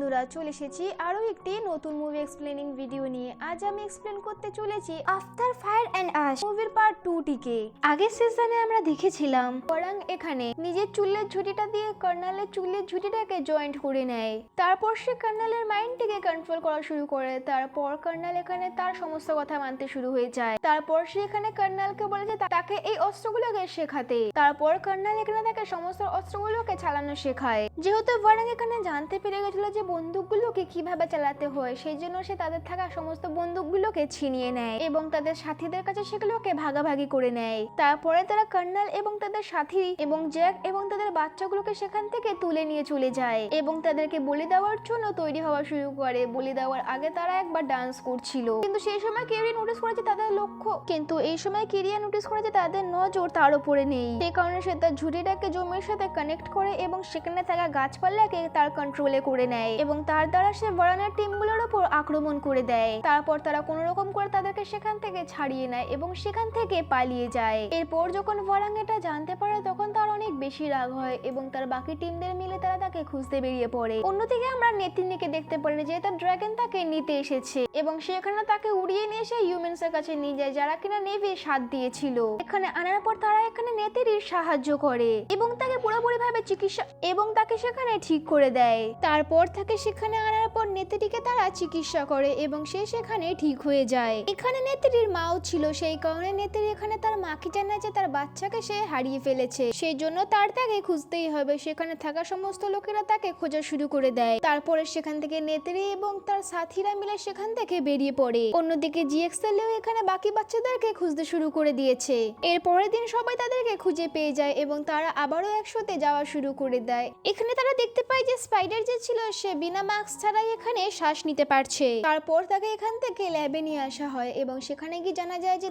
বন্ধুরা, চলে এসেছি আরো একটি নতুন মুভি এক্সপ্লেনিং ভিডিও নিয়ে। আজ আমি এক্সপ্লেন করতে চলেছি আফটার ফায়ার এন্ড আশ মুভির পার্ট 2 টিকে। আগের সিজনে আমরা দেখেছিলাম ওয়ারাং এখানে নিজের চুলের ঝুঁটিটা দিয়ে কর্নালের চুলের ঝুঁটিটাকে জয়েন্ট করে নেয়। তারপর সে কর্নালের মাইন্ডটিকে কন্ট্রোল করা শুরু করে। তারপর কর্নাল এখানে তার সমস্ত কথা মানতে শুরু হয়ে যায়। তারপর সে এখানে কর্নালকে বলে যে তাকে এই অস্ত্রগুলোকে শেখাতে। তারপর কর্নাল এখানে তাকে সমস্ত অস্ত্রগুলোকে চালানো শেখায়। যেহেতু ওয়ারাং এখানে জানতে পেরে গেছিল যে বন্দুকগুলোকে কিভাবে চালাতে হয়, সেই জন্য সে তাদের থাকা সমস্ত বন্দুকগুলোকে ছিনিয়ে নেয় এবং তাদের সাথীদের কাছে সেগুলোকে ভাগাভাগি করে নেয়। তারপরে তারা কর্নাল এবং তাদের সাথী এবং জ্যাক এবং তাদের বাচ্চাগুলোকে সেখান থেকে তুলে নিয়ে চলে যায় এবং তাদেরকে বলি দেওয়ার জন্য তৈরি হওয়া শুরু করে। বলি দেওয়ার আগে তারা একবার ডান্স করছিল, কিন্তু সেই সময় কিরিয়া নোটিস করেছে তাদের লক্ষ্য, কিন্তু এই সময় কিরিয়া নোটিস করেছে তাদের নজর তার উপরে নেই। সেই কারণে সে তার ঝুড়িটাকে জমির সাথে কানেক্ট করে এবং সেখানে থাকা গাছপালাকে তার কন্ট্রোলে করে নেয় এবং তার দ্বারা সে ওয়ারানের টিমগুলোর উপর আক্রমণ করে দেয়। তারপর তারা কোনো রকম করে তাদেরকে সেখান থেকে ছাড়িয়ে নেয় এবং সেখান থেকে পালিয়ে যায়। এরপর যখন ওয়ারাং এটা জানতে পারে তখন তার অনেক বেশি রাগ হয় এবং তার বাকি টিমদের মিলে তারা তাকে খুঁজতে বেরিয়ে পড়ে। অন্যদিকে আমরা নেতিনিকে দেখতে পারি যে তার ড্রাগন তাকে নিতে এসেছে এবং সেখানে তাকে উড়িয়ে নিয়ে এসে হিউম্যানস এর কাছে নিয়ে যায়, যারা কিনা নেভি সাথ দিয়েছিল। এখানে আনার পর তারা এখানে নেতিরির সাহায্য করে এবং তাকে পুরোপুরি ভাবে চিকিৎসা এবং তাকে সেখানে ঠিক করে দেয়। তারপর তাকে সেখানে আনার পর নেতিরিকে তারা চিকিৎসা করে এবং সে সেখানে ঠিক হয়ে যায়। এখানে নেতিরির মাও ছিল, সেই কারণে নেতিরি এখানে তার মাকে জানায় যে তার বাচ্চাকে সে হারিয়ে ফেলেছে, সেই জন্য তার তাকে খুঁজতেই হবে। সেখানে থাকা সমস্ত লোকেরা তাকে খোঁজা শুরু করে দেয়। তারপরে সেখান থেকে নেতিরি এবং তার সাথীরা মিলে সেখান থেকে বেরিয়ে পড়ে। অন্যদিকে জিএক্সএলও এখানে বাকি বাচ্চাদেরকে খুঁজতে শুরু করে দিয়েছে। এর পরের দিন সবাই তাদেরকে খুঁজে পেয়ে যায় এবং তারা আবারও একসাথে যাওয়া শুরু করে দেয়। এখানে তারা দেখতে পায় যে স্পাইডার যে ছিল সে বিনা মাস্ক ছাড়াই এখানে শ্বাস নিতে পারছে। তারপর তাকে এখান থেকে ল্যাবে নিয়ে আসা হয় এবং সেখানে গিয়ে জানা যায় যে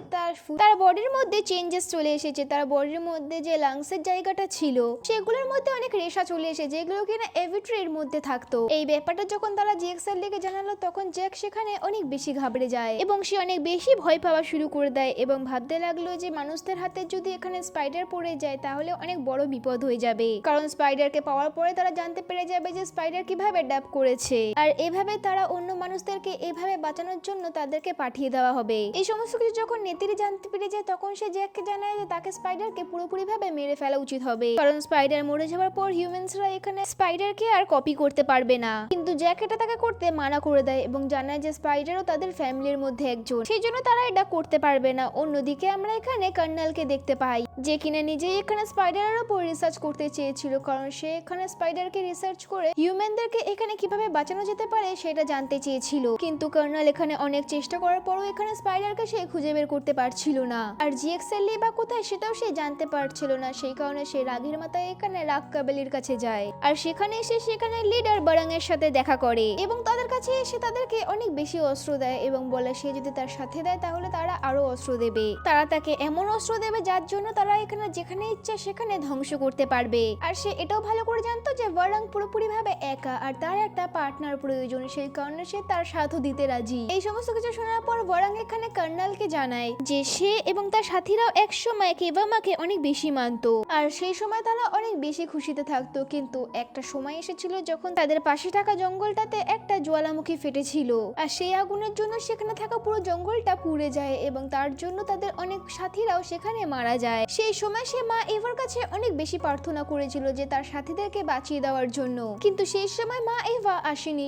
তার বডির মধ্যে চেঞ্জেস চলে এসেছে। তার বডির মধ্যে যে লাংসের জায়গাটা ছিল সেগুলোর মধ্যে অনেক রেশা চলে এসেছে, যেগুলো কিনা এভিট্রির মধ্যে থাকতো। এই ব্যাপারটা যখন তারা জিএক্সএল দিকে জানালো তখন জ্যাক সেখানে অনেক বেশি ঘাবড়ে যায় এবং সে অনেক বেশি ভয় পাওয়া শুরু করে দেয় এবং ভাবতে লাগলো যে মানুষদের হাতে যদি এখানে স্পাইডার পড়ে যায় তাহলে অনেক বড় বিপদ হয়ে যাবে, কারণ স্পাইডারকে পাওয়ার পরে তারা জানতে পেরে যাবে যে স্পাইডার কিভাবে ড্যাপ করেছে আর এভাবে তারা অন্য মানুষদেরকে এভাবে বাঁচানোর জন্য তাদেরকে পাঠিয়ে দেওয়া হবে। এই সমস্ত কিছু যখন নেতিরি জানতে পেরে যায় তখন সে জ্যাককে জানায় যে তাকে স্পাইডারকে পুরোপুরি ভাবে মেরে ফেলা উচিত হবে, কারণ স্পাইডার মরে যাওয়ার পর হিউম্যানসরা এখানে স্পাইডারকে আর কপি করতে পারবে না। কিন্তু জ্যাক এটা তাকে করতে মানা করে দেয় এবং জানায় যে স্পাইডারও তাদের ফ্যামিলির মধ্যে একজন, সেই জন্য তারা এটা করতে পারবে না। অন্যদিকে আমরা এখানে কর্নালকে দেখতে পাই যে কিনা নিজেই এখানে স্পাইডারের উপর রিসার্চ করতে চেয়েছিল, কারণ সে এখানে স্পাইডারকে রিসার্চ করে হিউম্যানদেরকে এখানে কিভাবে বাঁচানো যেতে পারে সেটা জানতে চেয়েছিল। কিন্তু কর্নাল এখানে অনেক চেষ্টা করার পরও এখানে স্পাইডারকে সে খুঁজে বের করতে পারছিল না, আর জিএক্সএল বা কোথায় সেটাও সে জানতে পারছিল না। সেই কারণে সে রাগের মাথায় এখানে রাগ কাবেলির কাছে যায় আর সেখানে এসে সেখানে লিডার বারাং এর সাথে দেখা করে এবং তাদের কাছে এসে তাদেরকে অনেক বেশি অস্ত্র দেয় এবং বলে সে যদি তার সাথে দেয় তাহলে তারা আরো অস্ত্র দেবে। তারা তাকে এমন অস্ত্র দেবে যার জন্য তারা এখানে যেখানে ইচ্ছা সেখানে ধ্বংস করতে পারবে। আর সে এটাও ভালো করে জানতো যে ওয়ারাং পুরোপুরি ভাবে একা আর তার একটা পার্টনার প্রয়োজন, সেই কারণে সে তার সাথও দিতে রাজি। এই সমস্ত কিছু শোনার পর ওয়ারাং এখানে কর্নালকে জানায় যে সে এবং তার সাথীরাও একসময় কেভামাকে অনেক বেশি মানতো আর সেই সময় তারা অনেক বেশি খুশিতে থাকতো। কিন্তু একটা সময় এসেছিল যখন তাদের পাশে থাকা জঙ্গলটাতে একটা জ্বালামুখী ফেটেছিল আর সেই আগুনের জন্য সেখানে থাকা পুরো জঙ্গলটা পুড়ে যায় এবং তার জন্য তাদের অনেক সাথীরাও সেখানে মারা যায়। সেই সময় সে মা এভার কাছে অনেক বেশি প্রার্থনা করেছিল যে তার সাথীদেরকে বাঁচিয়ে দেওয়ার জন্য, কিন্তু সেই সময় মা এভা আসেনি।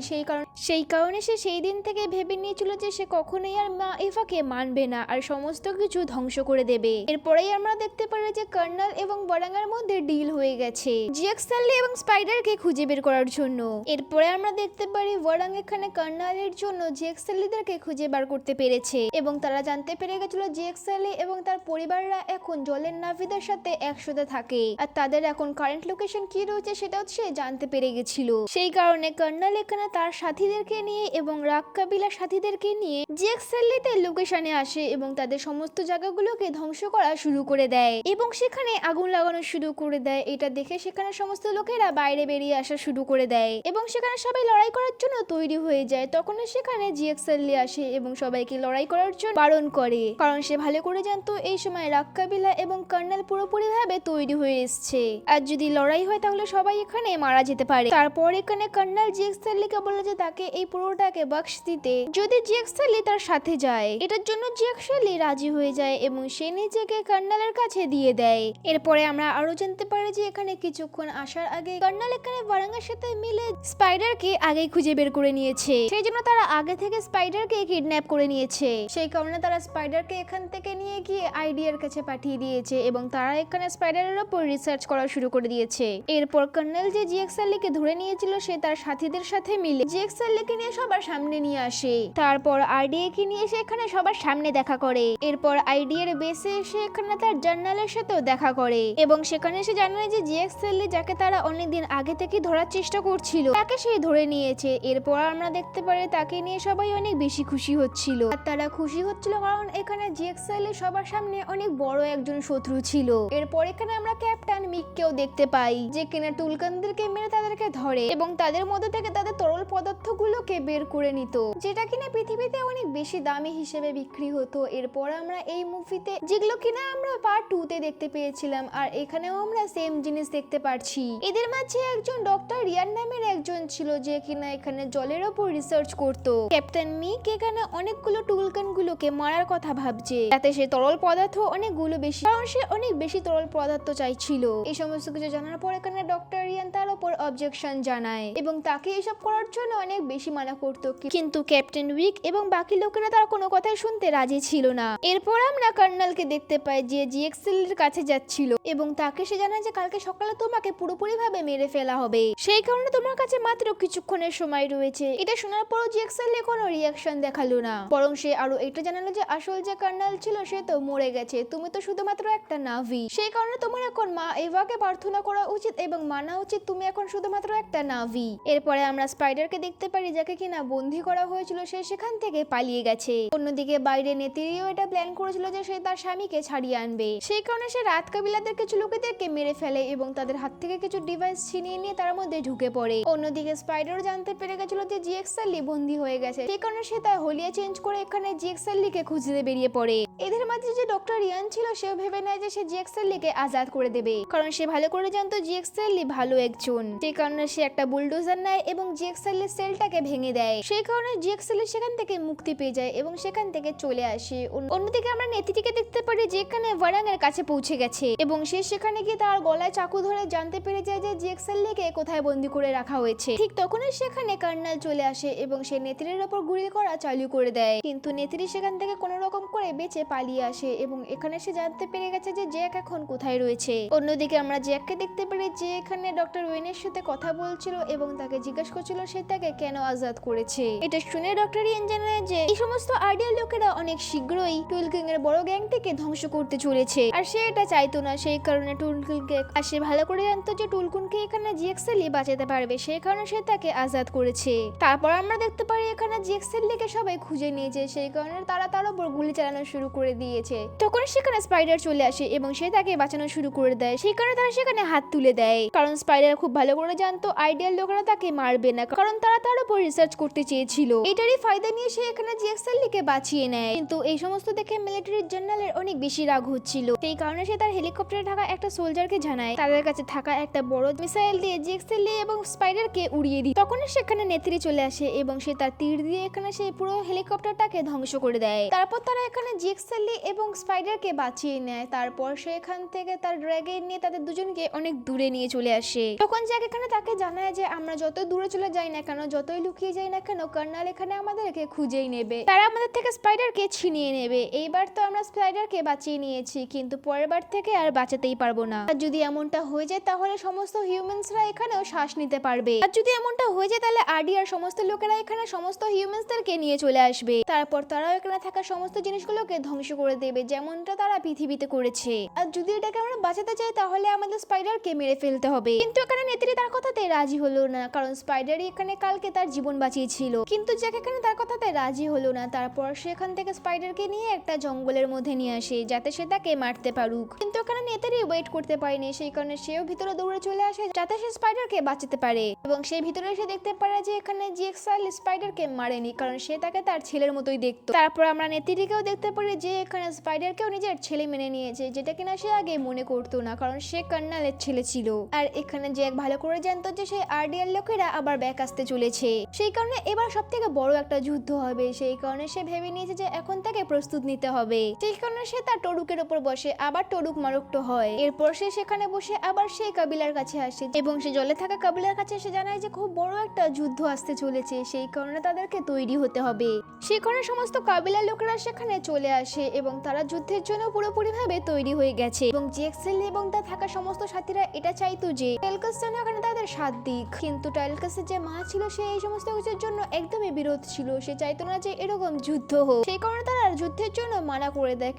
সেই কারণে সে সেই দিন থেকে ভেবে নিয়েছিল যে সে কখনোই আর মা এভাকে মানবে না আর সমস্ত কিছু ধ্বংস করে দেবে। এরপরেই আমরা দেখতে পারি যে কর্নাল এবং ওয়ারাং এর মধ্যে ডিল হয়ে গেছে জিএক্সএল এবং স্পাইডারকে খুঁজে বের করার জন্য। এরপরে আমরা দেখতে পারি ওয়ারাং এখানে কর্নালের জন্য জিএক্সএলদেরকে খুঁজে বার করতে পেরেছে এবং তারা জানতে পেরে গেছিল জিএক্সএল এবং তার পরিবাররা এখন জলের নাভিদের সাথে একসাথে থাকে আর তাদের এখন কারেন্ট লোকেশন কি রয়েছে সেটাও সে জানতে পেরে গেছিল। সেই কারণে কর্নাল এখানে তার সাথীদের সাথীদেরকে নিয়ে এবং রাগ কাবিলার সাথীদেরকে নিয়ে জেক স্যালিতে লোকেশনে আসে এবং তাদের সমস্ত জায়গাগুলোকে ধ্বংস করা শুরু করে দেয় এবং সেখানে আগুন লাগানো শুরু করে দেয়। এটা দেখে সেখানে সমস্ত লোকেরা বাইরে বেরিয়ে আসা শুরু করে দেয় এবং সেখানে সবাই লড়াই করার জন্য তৈরি হয়ে যায়। তখন সেখানে জেক স্যালি আসে এবং সবাইকে লড়াই করার জন্য বারণ করে, কারণ সে ভালো করে জানতো এই সময় রাগ কাবিলা এবং কর্নেল পুরোপুরি ভাবে তৈরি হয়ে এসছে, আর যদি লড়াই হয় তাহলে সবাই এখানে মারা যেতে পারে। তারপর এখানে কর্নেল জেক স্যালিকে বলে যে তাকে এই পুরোটাকে বাক্স দিতে যদি জেক স্যালি তার সাথে যায়। এটার জন্য জেক স্যালি রাজি হয়ে যায় এবং সে নিজেকে কর্নেলের কাছে দিয়ে দেয়। এরপরে আমরা আরো জানতে পারি যে এখানে কিছুক্ষণ আসার আগে কর্নেল এখানে ওয়ারাঙ্গের সাথে মিলে স্পাইডারকে আগেই খুঁজে বের করে নিয়েছে, সেই জন্য তারা আগে থেকে স্পাইডারকে কিডন্যাপ করে নিয়েছে। সেই কারণে তারা স্পাইডারকে এখান থেকে নিয়ে গিয়ে আইডিয়ার কাছে পাঠিয়ে দিয়েছে এবং তারা এখানে স্পাইডারের উপর রিসার্চ করা শুরু করে দিয়েছে। এরপর কর্নেল যে জেক স্যালিকে ধরে নিয়েছিল সে তার সাথীদের সাথে মিলে জেক স্যালিকে নিয়ে সবার সামনে নিয়ে আসে। তারপর আইডিয়াকে নিয়ে এসে এখানে সবার সামনে দেখা করে। এরপর আইডিয়ার বেসে এসে এখানে তার জার্নালের সাথেও দেখা করে এবং সেখানে সে জানায় যে জেক স্যালি যাকে তারা অনেকদিন আগে থেকে ধরার চেষ্টা করছিল তাকে সে ধরে নিয়েছে। এরপর আমরা দেখতে পারি তাকে নিয়ে সবাই অনেক বেশি খুশি হচ্ছিল, আর তারা খুশি হচ্ছিল কারণ এখানে জেক স্যালি সবার সামনে অনেক বড় একজন শত্রু ছিল। এরপর এখানে আমরা ক্যাপ্টেন মিককেও দেখতে পাই যে কিনা টুলকানদেরকে মেরে তাদেরকে ধরে এবং তাদের মধ্যে থেকে তাদের তরল পদার্থগুলোকে বের করে নিত, যেটা কিনা পৃথিবীতে অনেক বেশি দামি হিসেবে বিক্রি হতো। এরপর আমরা এই মুভিতে যেগুলো কিনা আমরা পার্ট 2 তে দেখতে পেয়েছিলাম, আর এখানেও আমরা সেম জিনিস দেখতে পাচ্ছি। এদের মাঝে একজন ডক্টর রিয়ান নামের একজন ছিল যে কিনা এখানে জলের ওপর রিসার্চ করত। ক্যাপ্টেন মিক এখানে অনেকগুলো টুলকান গুলোকে মারার কথা ভাবছে যাতে সে তরল পদার্থ অনেকগুলো বেশি, কারণ সে অনেক বেশি তরল পদার্থ চাইছিল। এই সমস্ত কিছু জানার পর এখানে ডক্টর রিয়ান তার উপর অবজেকশন জানায় এবং তাকে এসব করার জন্য অনেক বেশি মানা করত, কিন্তু ক্যাপ্টেন উইক এবং বাকি লোকেরা তার কোনো কথাই শুনতে রাজি ছিল না। এরপর আমরা কর্নেলকে দেখতে পাই যে জেক স্যালির কাছে যাচ্ছিল এবং তাকে সে জানায় যে কালকে সকালে তোমাকে পুরোপুরি ভাবে মেরে ফেলা হবে, সেই কারণে তোমার কাছে মাত্র কিছুক্ষণের সময় রয়েছে। এটা শোনার পরও জেক স্যালি কোনো রিয়াকশন দেখালো না, বরং সে আরো এটা জানালো যে আসল যে কর্নেল ছিল সে তো মরে গেছে, তুমি তো শুধুমাত্র একটা নাভি, সেই কারণে তোমার এখন মা এভাকে প্রার্থনা করা উচিত এবং মানা উচিত তুমি এখন শুধুমাত্র একটা নাভি। এরপরে আমরা স্পাইডারকে দেখতে পারি যাকে কিনা বন্দী করা হয়েছিল, সে সেখান থেকে পালিয়ে গেছে। অন্যদিকে বাইরে নেত্রীও এটা প্ল্যান করেছিল যে সে তার স্বামীকে ছাড়িয়ে আনবে, সেই কারণে সে রাত কাবিলাদের কিছু লোকেদেরকে মেরে ফেলে এবং তাদের হাত থেকে কিছু ডিভাইস ছিনিয়ে নিয়ে তার মধ্যে ঢুকে পড়ে। অন্যদিকে স্পাইডারও জানতে পেরে গেছিল যে জেক স্যালি বন্দী হয়ে গেছে, সেই কারণে সে তার হোলিয়া চেঞ্জ করে এখানে জেক স্যালিকে খুঁজতে বেরিয়ে পড়ে। এদের মাঝে যে ডক্টর রিয়ান ছিল সেও ভেবে নেয় যে সে জেক স্যালিকে আজাদ করে দেবে, কারণ সে ভালো করে জানতো জেক স্যালি ভালো একজন, সেই কারণে সে একটা বুলডোজার নেয় এবং জেক স্যালির সেলটাকে ভেঙে দেয়। সেই কারণে জেক স্যালি সেখান থেকে মুক্তি পেয়ে যায় এবং সেখান থেকে চলে আসে। অন্যদিকে আমরা নেত্রীকে দেখতে পারি যেখানে ওয়ারাঙ্গের কাছে পৌঁছে গেছে এবং সে সেখানে গিয়ে তার গলায় চাকু ধরে জানতে পেরে যায় যে জেক স্যালিকে কোথায় বন্দী করে রাখা হয়েছে। ঠিক তখনই সেখানে কর্নেল চলে আসে এবং সে নেত্রীর উপর গুলি করা চালু করে দেয়, কিন্তু নেত্রী সেখান থেকে কোনো রকম করে বেঁচে পালিয়ে আসে এবং এখানে সে জানতে পেরে গেছে যে জ্যাক এখন কোথায় রয়েছে। অন্যদিকে আমরা জ্যাককে দেখতে পারি যে এখানে ডক্টর ওয়েনের সাথে কথা বলছিল এবং তাকে জিজ্ঞাসা করছিল সে তাকে কেন আজাদ করেছে। এটা শুনে ডক্টর ইয়েন জানায় যে এই সমস্ত আইডিয়াল লোকেরা অনেক শীঘ্রই টুলকিং এর বড় গ্যাংটিকে ধ্বংস করতে চলেছে, আর সে এটা চাইতো না, সেই কারণে টুলকিংকে আর সে ভালো করে জানতো যে টুলকুনকে এখানে জেক স্যালি বাঁচাতে পারবে, সেই কারণে সে তাকে আজাদ করেছে। তারপর আমরা দেখতে পারি এখানে জেক স্যালিকে সবাই খুঁজে নিয়েছে, সেই কারণে তারা তার উপর গুলি চালানো শুরু করে দিয়েছে। তখন সেখানে স্পাইডার চলে আসে এবং সে তাকে বাঁচানো শুরু করে দেয়, সেই কারণে তারা সেখানে হাত তুলে দেয়, কারণ স্পাইডার খুব ভালো করে জানতো আইডিয়াল লোকেরা তাকে মারবে না, কারণ তারা তার উপর রিসার্চ করতে চেয়েছিল। এটারই ফায়দা নিয়ে সে এখানে জেক স্যালিকে বাঁচিয়ে নেয়, কিন্তু এই সমস্ত দেখে মিলিটারি জেনারেলের অনেক বেশি রাগ হচ্ছিল, সেই কারণে সে তার হেলিকপ্টারে থাকা একটা সোলজারকে জানায় তাদের কাছে থাকা একটা বড় মিসাইল দিয়ে জেক স্যালি এবং স্পাইডারকে উড়িয়ে দিই। তখন সেখানে নেত্রী চলে আসে এবং সে তার তীর দিয়ে এখানে সেই পুরো হেলিকপ্টারটাকে ধ্বংস করে দেয়। তারপর তারা এখানে জেক স্যালি এবং স্পাইডারকে বাঁচিয়ে নেয়। তারপর সে এখান থেকে তার ড্র্যাগন নিয়ে তাদের দুজনকে অনেক দূরে নিয়ে চলে আসে। তখন জ্যাক এখানে তাকে জানায় যে আমরা যত দূরে চলে যাই না কেন, যতই লুকিয়ে যাই না কেন, কর্নেল এখানে আমাদেরকে খুঁজেই নেবে, তারা আমাদের থেকে স্পাইডারকে ছিনিয়ে নেবে। এইবার তো আমরা স্পাইডারকে বাঁচিয়ে নিয়েছি, কিন্তু পরের বার থেকে আর বাঁচাতেই পারবো না। আর যদি এমনটা হয়ে যায় তাহলে সমস্ত হিউম্যানসরা এখানেও শ্বাস নিতে পারবে, আর যদি এমনটা হয়ে যায় তাহলে আরডি আর সমস্ত লোকেরা এখানে সমস্ত হিউম্যানসদেরকে নিয়ে চলে আসবে, তারপর তারাও এখানে থাকা সমস্ত জিনিসগুলোকে ধ্বংস করে দেবে যেমনটা তারা পৃথিবীতে করেছে। আর যদি এটাকে আমরা বাঁচাতে চাই তাহলে আমাদের স্পাইডারকে মেরে ফেলতে হবে, কিন্তু এখানে নেত্রী তার কথাতে রাজি হলো না, কারণ স্পাইডারই এখানে কালকে তার জীবন জীবন বাঁচিয়েছিল, কিন্তু জ্যাক এখানে তার কথাতে রাজি হলো না। তারপর সেখান থেকে স্পাইডারকে নিয়ে একটা জঙ্গলের মধ্যে নিয়ে আসে যাতে সে তাকে মারতে পারুক, কিন্তু ওখানে নেতারি ওয়েট করতে পারেনি, সেই কারণে সেও ভিতরে দৌড়ে চলে আসে যাতে সে স্পাইডারকে বাঁচাতে পারে। এবং সে ভিতরে এসে দেখতে পারে যে এখানে জিএক্সএল স্পাইডারকে মারেনি, কারণ সে তাকে তার ছেলের মতোই দেখতো। তারপর আমরা নেতিরিকেও দেখতে পারি যে এখানে স্পাইডারকেও নিজের ছেলে মেনে নিয়েছে, যেটা কিনা সে আগে মনে করতো না, কারণ সে কর্নালের ছেলে ছিল। আর এখানে জ্যাক ভালো করে জানতো যে সেই আরডিএল লোকেরা আবার ব্যাক আসতে চলেছে, সেই কারণে এবার সব থেকে বড় একটা যুদ্ধ হবে। সেই কারণে সে ভেবে নিয়েছে যে এখন তাকে প্রস্তুত নিতে হবে। সেই কারণে সে তার টরুকের উপর বসে আবার টরুক মারক্ত হয়। এরপর সে সেখানে বসে আবার সেই কাবিলার কাছে আসে এবং সে জলে থাকা কাবিলার কাছে এসে জানায় যে খুব বড় একটা যুদ্ধ আসতে চলেছে, সেই কারণে তাদেরকে তৈরি হতে হবে। সেই কারণে সমস্ত কাবিলার লোকেরা সেখানে চলে আসে এবং তারা যুদ্ধের জন্য পুরোপুরি ভাবে তৈরি হয়ে গেছে। এবং জিএক্সএল এবং তার থাকা সমস্ত সাথীরা এটা চাইতো যে টাইলকাস যেন এখানে তাদের সাথ দিক, কিন্তু টাইলকাসের যে মা ছিল সে এই সমস্ত কিছুর জন্য একদমই বিরোধ ছিল, সে চাইতো না যে এরকম যুদ্ধ হোক, সেই কারণে তারা যুদ্ধের জন্য মানা করে দেয়।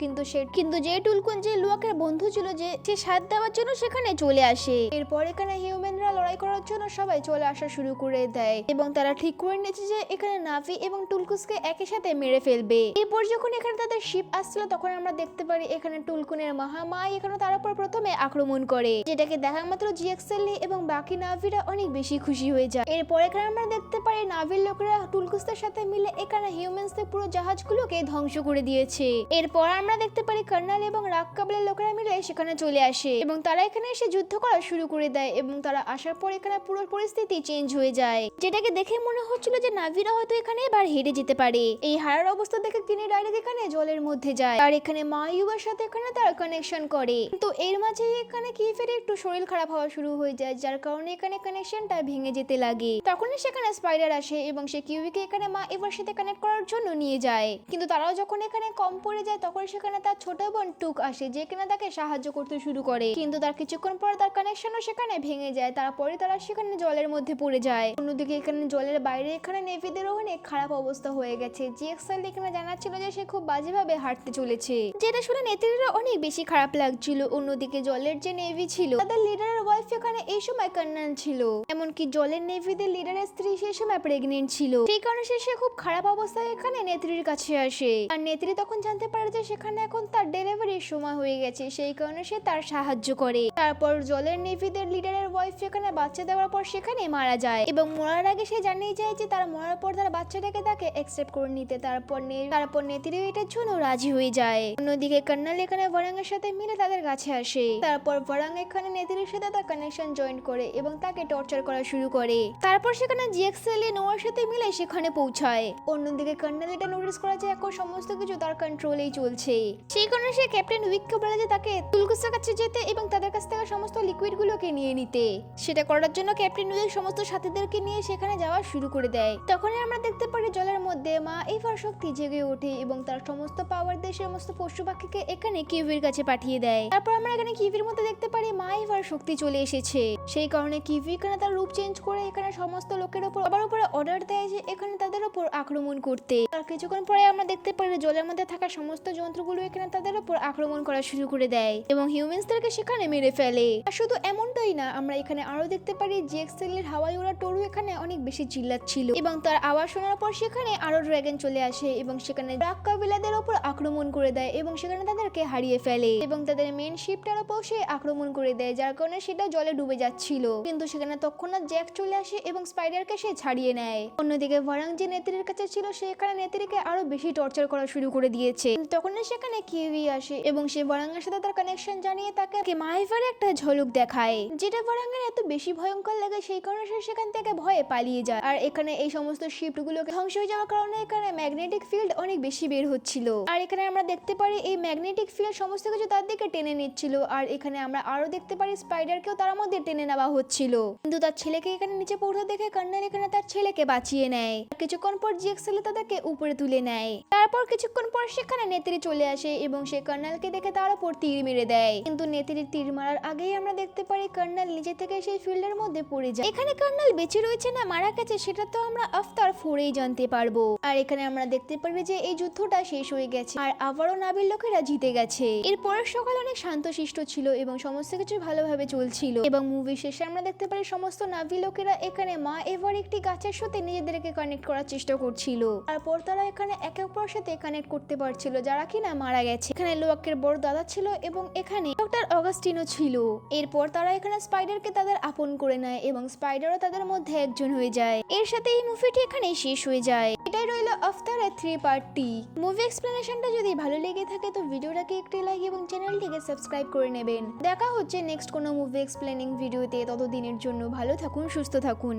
কিন্তু যে টুলকুন যে লুয়াকের বন্ধু ছিল যে সে সাথ দেওয়ার জন্য সেখানে চলে আসে। এরপর এখানে হিউম্যানরা লড়াই করার জন্য সবাই চলে আসা শুরু করে দেয় এবং তারা ঠিক করে নিয়েছে যে এখানে নাভি এবং টুলকুসকে একই সাথে মেরে ফেলবে। এরপর যখন এখানে তাদের শিপ আসছিল তখন আমরা দেখতে পারি এখানে টুলকুনের মা এখানে তার উপর প্রথমে আক্রমণ করে, যেটাকে দেখা মাত্র জিএক্সএল এবং বাকি নাভিরা অনেক বেশি খুশি হয়ে যায়। এরপর এখানে আমরা দেখতে পারি নাভির লোকেরা টুলকুসদের সাথে মিলে এখানে হিউম্যানসদের পুরো জাহাজগুলোকে ধ্বংস করে দিয়েছে। এরপর আমরা দেখতে পারি কর্নাল এবং রাগ কাবিলের লোকেরা মিলে সেখানে চলে আসে এবং তারা এখানে এসে যুদ্ধ করা শুরু করে দেয় এবং তারা আসার পর এখানে পুরো পরিস্থিতি চেঞ্জ হয়ে যায়, যেটাকে দেখে মনে হচ্ছিল যে নাভিরা হয়তো এখানে এবার হেরে যেতে পারে। এই হারার অবস্থা দেখে তিনি ডাইরেক্ট এখানে জলের মধ্যে যায় আর এখানে মা ইউবার সাথে এখানে তার কানেকশন করে, কিন্তু এর মাঝে এখানে কিফের একটু শরীর খারাপ হওয়া শুরু হয়ে যায়, যার কারণে এখানে কানেকশনটা ভেঙে যেতে লাগে। তখনই সেখানে স্পাইডার আসে এবং সে কিউবিকে এখানে মা ইউবার সাথে কানেক্ট করার জন্য নিয়ে যায়, কিন্তু তারাও যখন এখানে কম পড়ে যায় তখন সেখানে তার ছোট বোন টুক আসে যে কিনা তাকে সাহায্য করতে শুরু করে, কিন্তু তার কিছুক্ষণ পর তার কানেকশনও সেখানে ভেঙে যায়। তারপরে তারা সেখানে জলের মধ্যে পড়ে যায়। অন্যদিকে এখানে জলের বাইরে এখানে নেভিদের অনেক খারাপ অবস্থা হয়ে গেছে। জিএক্সএল এখানে জানাচ্ছিল যে সে খুব বাজেভাবে হাঁটতে চলেছে, যেটা শুনে নেত্রীরা অনেক বেশি খারাপ লাগছিল। অন্যদিকে জলের যে নেভি ছিল তাদের লিডারের ওয়াইফ এখানে এই সময় কন্যান ছিল, এমনকি জলের নেভিদের লিডারের স্ত্রী সেই সময় প্রেগনেন্ট ছিল, সেই কারণে সে খুব খারাপ অবস্থায় এখানে নেত্রীর কাছে আসে। আর নেত্রী তখন জানতে পারে যে সেখানে এখন তার ডেলিভারির সময় হয়ে গেছে, সেই কারণে সে তার সাহায্য করে। তারপর জলের নেভিদের লিডারের ওয়াইফ এখানে বাচ্চা দেওয়ার পর সেখানে মারা যায় এবং মরার আগে সে জানিয়ে যায় যে তার মরার পর তার বাচ্চাটাকে তাকে অ্যাকসেপ্ট করে নিতে। তারপর নেত্রী এটার জন্য রাজি হয়ে যায়। অন্যদিকে কর্নাল এখানে ভরাঙ্গের সাথে মিলে তাদের কাছে আসে। তারপর ভরাঙ্গ এখানে নেত্রীর সাথে তার কানেকশন জয়েন করে এবং তাকে টর্চার করা শুরু করে। তারপর সেখানে জিএক্সএল নোয়ার সাথে মিলে সেখানে পৌঁছায়। অন্যদিকে কর্নাল এটা নোটিস করা যায় এখন সমস্ত কিছু তার কন্ট্রোলেই চলছে, সেই কারণে সে ক্যাপ্টেন উইককে বলে যে তাকে তুলকুসের কাছে যেতে এবং তাদের কাছ থেকে সমস্ত লিকুইড গুলোকে নিয়ে নিতে। সেটা করার জন্য ক্যাপ্টেন উইক সমস্ত সাথীদেরকে নিয়ে সেখানে যাওয়া শুরু করে দেয়। তখনই আমরা দেখতে পারি জলের মধ্যে মা এবার শক্তি জেগে ওঠে এবং তার সমস্ত পাওয়ার দিয়ে সমস্ত পশু পাখিকে এখানে কিউভির কাছে পাঠিয়ে দেয়। তারপর আমরা এখানে কিউভির মধ্যে দেখতে পারি মা এবার শক্তি চলে এসেছে, সেই কারণে কিউভি এখানে তার রূপ চেঞ্জ করে এখানে সমস্ত লোকের উপর আবার উপরে অর্ডার দেয় যে এখানে তাদের উপর আক্রমণ করতে। আর কিছুক্ষণ পরে আমরা দেখতে পারি জলের মধ্যে থাকা সমস্ত যন্ত্রগুলো এখানে তাদের উপর আক্রমণ করা শুরু করে দেয় এবং হিউম্যানসদেরকে সেখানে মেরে ফেলে। আর শুধু এমনটাই না, আমরা এখানে আরো দেখতে পারি জিএক্সএল এর হাওয়াই ওড়া টরু এখানে অনেক বেশি চিল্লাচ্ছিল এবং তার আওয়াজ শোনার পর সেখানে আরো ড্রাগন চলে আসে এবং সেখানে ড্রাগ কাবিলাদের উপর আক্রমণ করে দেয় এবং সেখানে তাদেরকে হারিয়ে ফেলে এবং তাদের মেন শিপটার উপর সে আক্রমণ করে দেয়, যার কারণে সেটা জলে ডুবে যাচ্ছিল। কিন্তু সেখানে তৎক্ষণাৎ জ্যাক চলে আসে এবং স্পাইডারকে সে ছাড়িয়ে নেয়। অন্যদিকে ভরাং যে নেত্রীর কাছে ছিল সে এখানে নেত্রীকে আরো বেশি টর্চার করা শুরু করে দিয়েছে। তখন সেখানে কিউভি আসে এবং সে ভরাঙ্গের সাথে তার কানেকশন জানিয়ে তাকে মাইভারে একটা ঝলক দেখায়, যেটা ভরাঙ্গের এত বেশি ভয়ঙ্কর লাগে সেই কারণে সে সেখান থেকে ভয়ে পালিয়ে যায়। আর এখানে এই সমস্ত শিপ গুলোকে ধ্বংস হয়ে যাওয়ার কারণে এখানে ম্যাগনেটিক ফিল্ড অনেক বেশি বের হচ্ছিল। আর এখানে আমরা দেখতে পারি এই ম্যাগনেটিক ফিল্ড সমস্ত কিছু তার দিকে টেনে নিচ্ছিল। আর এখানে আমরা আরো দেখতে পারি স্পাইডারকেও তার মধ্যে টেনে নেওয়া হচ্ছিল, কিন্তু তার ছেলেকে এখানে নিচে পড়তে দেখে কর্নেল এখানে তার ছেলেকে বাঁচিয়ে নেয়। কিছুক্ষণ পর জিএক্সএল তাদেরকে উপরে তুলে নেয়। তারপর কিছুক্ষণ পর সেখানে নেত্রী চলে আসে এবং সে কর্নেলকে দেখে তার উপর তীর মেরে দেয়, কিন্তু নেত্রীর তীর মারার আগেই আমরা দেখতে পারি কর্নেল নিজে থেকে সেই ফিল্ডের মধ্যে পড়ে যায়। এখানে কর্নেল বেঁচে রয়েছে না মারা গেছে সেটা তো আমরা আফতার 4-এই জানতে পারবো। আর এখানে আমরা দেখতে পারবো যে এই যুদ্ধটা শেষ হয়ে গেছে আর আবারও নাভির লোকেরা জিতে গেছে। এরপরের সকাল অনেক শান্তশিষ্ট ছিল এবং সমস্ত কিছু ভালোভাবে চলছিল এবং মুভি শেষে আমরা দেখতে পারি সমস্ত নাভি লোকেরা এখানে মা এভার একটি গাছের সাথে নিজেদেরকে কানেক্ট করার চেষ্টা করছিল। তারপর তারা এখানে একে অপরের সাথে কানেক্ট করতে পারছিল যারা কিনা মারা গেছে। এখানে লোয়াকের বড় দাদা ছিল এবং এখানে ডক্টর অগাস্টিনো ছিল। এরপর তারা এখানে স্পাইডারকে তাদের আপন করে নেয় এবং স্পাইডারও তাদের মধ্যে একজন হয়ে যায়। এর সাথে এই মুভিটি এখানে শেষ হয়ে যায়। এটাই রইল আফতারের 3 পার্টটি। মুভি এক্সপ্লেনেশনটা যদি ভালো লেগে থাকে তো ভিডিওটাকে একটি লাইক এবং চ্যানেলটিকে সাবস্ক্রাইব করে নেবেন। দেখা হচ্ছে নেক্সট কোনো মুভি এক্সপ্লেনিং ভিডিওতে। ততদিনের জন্য ভালো থাকুন, সুস্থ থাকুন।